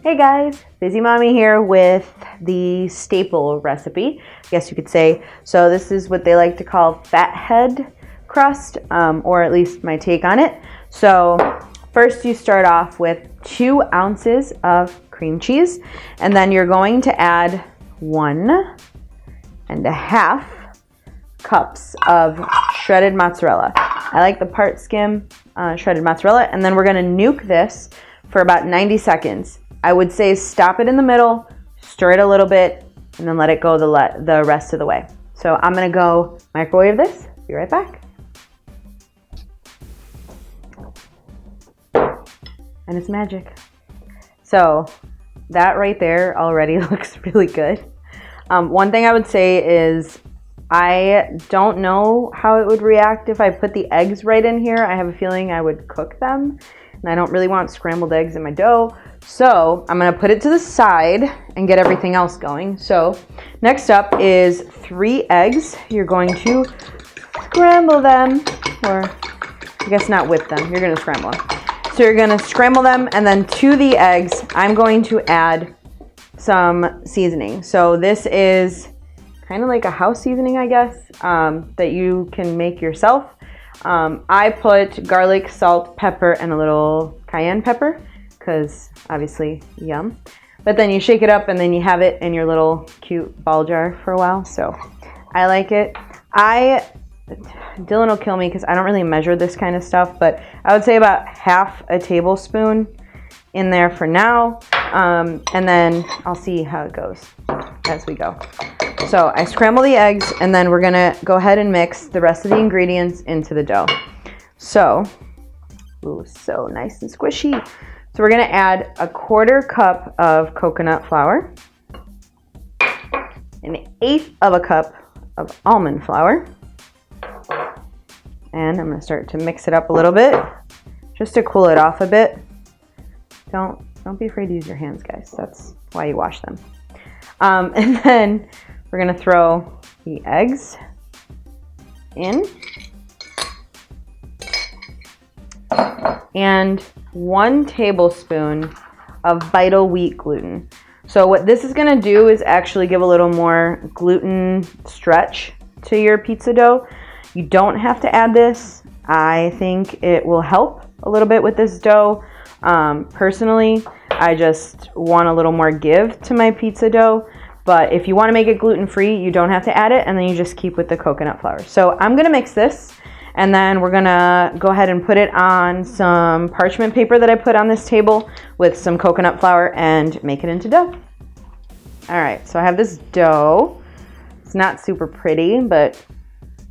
Hey guys, BusyMami here with the staple recipe, I guess you could say. So this is what they like to call Fathead crust, or at least my take on it. So first you start off with 2 ounces of cream cheese, and then you're going to add 1.5 cups of shredded mozzarella. I like the part skim shredded mozzarella, and then we're gonna nuke this for about 90 seconds. I would say stop it in the middle, stir it a little bit, and then let it go the rest of the way. So I'm gonna go microwave this, be right back. And it's magic. So that right there already looks really good. One thing I would say is I don't know how it would react if I put the eggs right in here. I have a feeling I would cook them, and I don't really want scrambled eggs in my dough. So I'm gonna put it to the side and get everything else going. So next up is 3 eggs. You're going to scramble them, or I guess not whip them, you're gonna scramble them. So you're gonna scramble them, and then to the eggs, I'm going to add some seasoning. So this is kind of like a house seasoning, I guess, that you can make yourself. I put garlic, salt, pepper, and a little cayenne pepper, because obviously yum. But then you shake it up and then you have it in your little cute ball jar for a while. So I like it. Dylan will kill me because I don't really measure this kind of stuff, but I would say about half a tablespoon in there for now. And then I'll see how it goes as we go. So I scramble the eggs, and then we're gonna go ahead and mix the rest of the ingredients into the dough. So, ooh, so nice and squishy. So we're gonna add 1/4 cup of coconut flour, 1/8 of a cup of almond flour, and I'm gonna start to mix it up a little bit, just to cool it off a bit. Don't be afraid to use your hands, guys. That's why you wash them. And then we're gonna throw the eggs in, and 1 tablespoon of vital wheat gluten. So what this is gonna do is actually give a little more gluten stretch to your pizza dough. You don't have to add this. I think it will help a little bit with this dough. Personally, I just want a little more give to my pizza dough. But if you want to make it gluten-free, you don't have to add it, and then you just keep with the coconut flour. So I'm gonna mix this, and then we're gonna go ahead and put it on some parchment paper that I put on this table with some coconut flour and make it into dough. All right, so I have this dough. It's not super pretty, but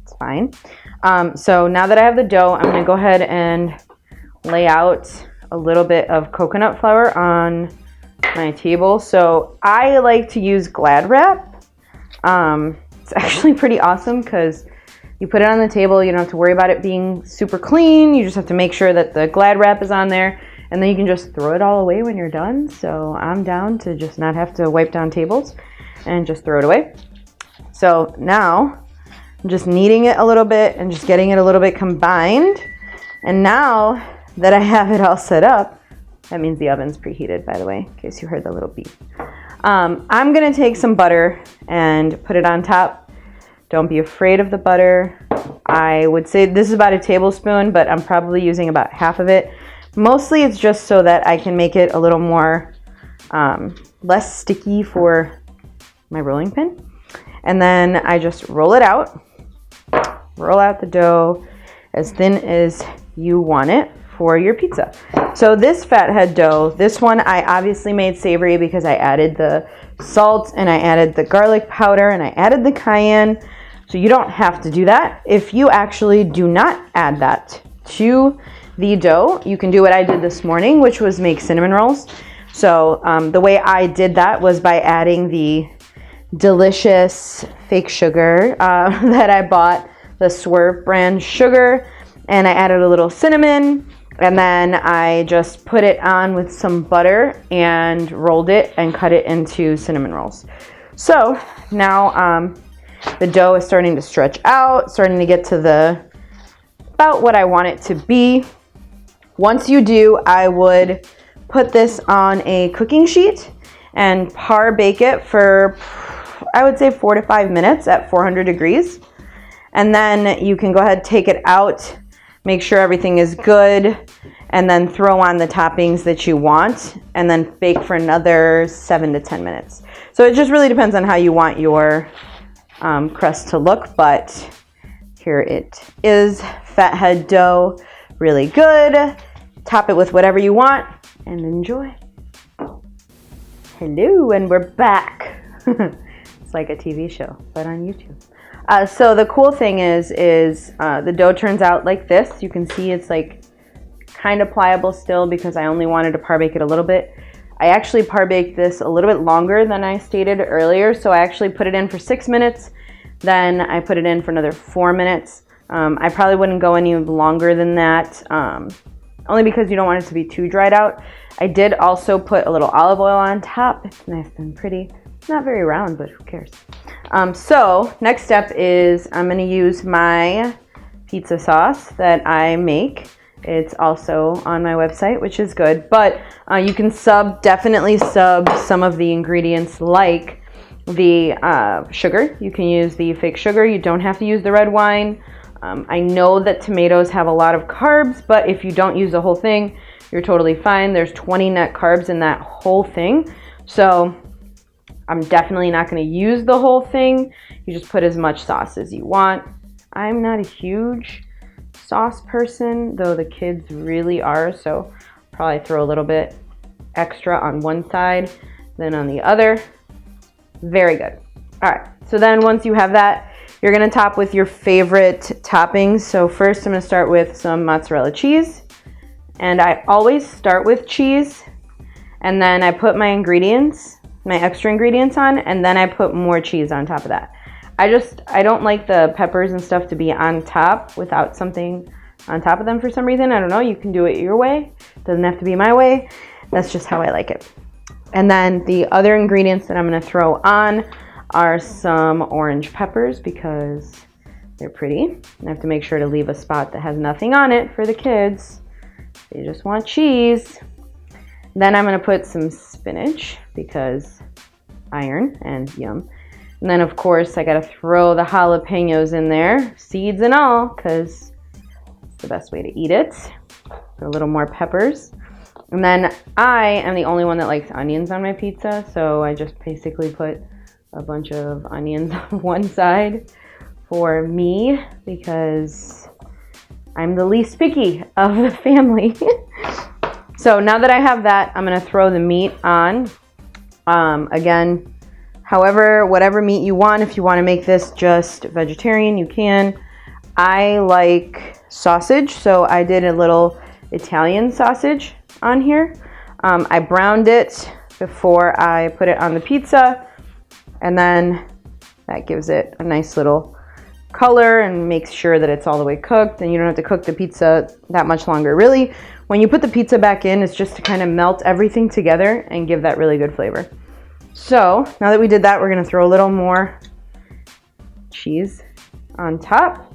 it's fine. So now that I have the dough, I'm gonna go ahead and lay out a little bit of coconut flour on my table. So I like to use Glad wrap. It's actually pretty awesome because you put it on the table, you don't have to worry about it being super clean. You just have to make sure that the Glad wrap is on there, and then you can just throw it all away when you're done. So I'm down to just not have to wipe down tables and just throw it away. So now I'm just kneading it a little bit and just getting it a little bit combined. And now that I have it all set up, that means the oven's preheated, by the way, in case you heard the little beep. I'm gonna take some butter and put it on top. Don't be afraid of the butter. I would say this is about a tablespoon, but I'm probably using about half of it. Mostly it's just so that I can make it a little more, less sticky for my rolling pin. And then I just roll it out. Roll out the dough as thin as you want it for your pizza. So this Fathead dough, this one I obviously made savory because I added the salt and I added the garlic powder and I added the cayenne. So you don't have to do that. If you actually do not add that to the dough, you can do what I did this morning, which was make cinnamon rolls. So the way I did that was by adding the delicious fake sugar that I bought, the Swerve brand sugar, and I added a little cinnamon. And then I just put it on with some butter and rolled it and cut it into cinnamon rolls. So now the dough is starting to stretch out, starting to get to about what I want it to be. Once you do, I would put this on a cooking sheet and par bake it for, I would say, 4 to 5 minutes at 400 degrees. And then you can go ahead, take it out, make sure everything is good, and then throw on the toppings that you want, and then bake for another 7 to 10 minutes. So it just really depends on how you want your crust to look, but here it is. Fathead dough, really good. Top it with whatever you want and enjoy. Hello, and we're back. It's like a TV show, but on YouTube. So the cool thing is the dough turns out like this. You can see it's like kind of pliable still because I only wanted to par bake it a little bit. I actually par baked this a little bit longer than I stated earlier. So I actually put it in for 6 minutes. Then I put it in for another 4 minutes. I probably wouldn't go any longer than that, only because you don't want it to be too dried out. I did also put a little olive oil on top. It's nice and pretty. Not very round, but who cares? So next step is I'm going to use my pizza sauce that I make. It's also on my website, which is good. But you can definitely sub some of the ingredients like the sugar. You can use the fake sugar. You don't have to use the red wine. I know that tomatoes have a lot of carbs, but if you don't use the whole thing, you're totally fine. There's 20 net carbs in that whole thing. So I'm definitely not going to use the whole thing. You just put as much sauce as you want. I'm not a huge sauce person, though the kids really are. So probably throw a little bit extra on one side, then on the other. Very good. All right. So then once you have that, you're going to top with your favorite toppings. So first I'm going to start with some mozzarella cheese. And I always start with cheese, and then I put my ingredients, my extra ingredients on, and then I put more cheese on top of that. I don't like the peppers and stuff to be on top without something on top of them for some reason. I don't know. You can do it your way. It doesn't have to be my way. That's just how I like it. And then the other ingredients that I'm going to throw on are some orange peppers because they're pretty. I have to make sure to leave a spot that has nothing on it for the kids. They just want cheese. Then I'm going to put some spinach because iron and yum. And then, of course, I got to throw the jalapenos in there, seeds and all, because it's the best way to eat it. Put a little more peppers. And then I am the only one that likes onions on my pizza, so I just basically put a bunch of onions on one side for me because I'm the least picky of the family. So now that I have that, I'm going to throw the meat on. Again, whatever meat you want. If you want to make this just vegetarian, you can. I like sausage, so I did a little Italian sausage on here. I browned it before I put it on the pizza, and then that gives it a nice little color and makes sure that it's all the way cooked, and you don't have to cook the pizza that much longer. Really, when you put the pizza back in, it's just to kind of melt everything together and give that really good flavor. So now that we did that, we're going to throw a little more cheese on top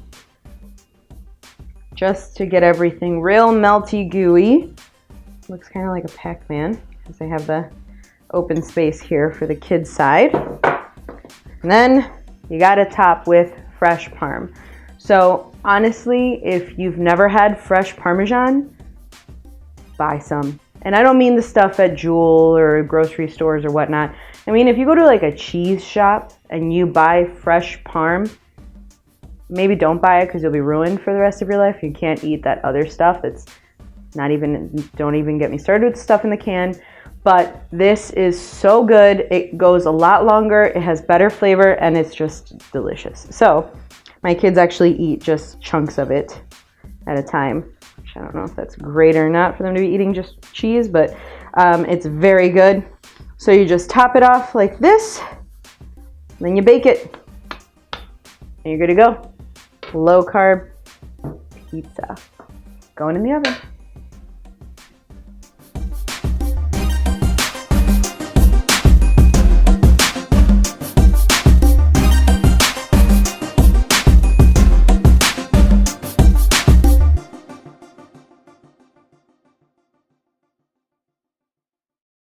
just to get everything real melty gooey. Looks kind of like a Pac-Man because they have the open space here for the kids side. And then you got to top with fresh parm. So honestly, if you've never had fresh Parmesan, buy some. And I don't mean the stuff at Jewel or grocery stores or whatnot. I mean, if you go to like a cheese shop and you buy fresh parm, maybe don't buy it because you'll be ruined for the rest of your life. You can't eat that other stuff that's don't even get me started with the stuff in the can. But this is so good. It goes a lot longer. It has better flavor and it's just delicious. So my kids actually eat just chunks of it at a time. Which I don't know if that's great or not for them to be eating just cheese, but it's very good. So you just top it off like this, then you bake it, and you're good to go. Low carb pizza going in the oven.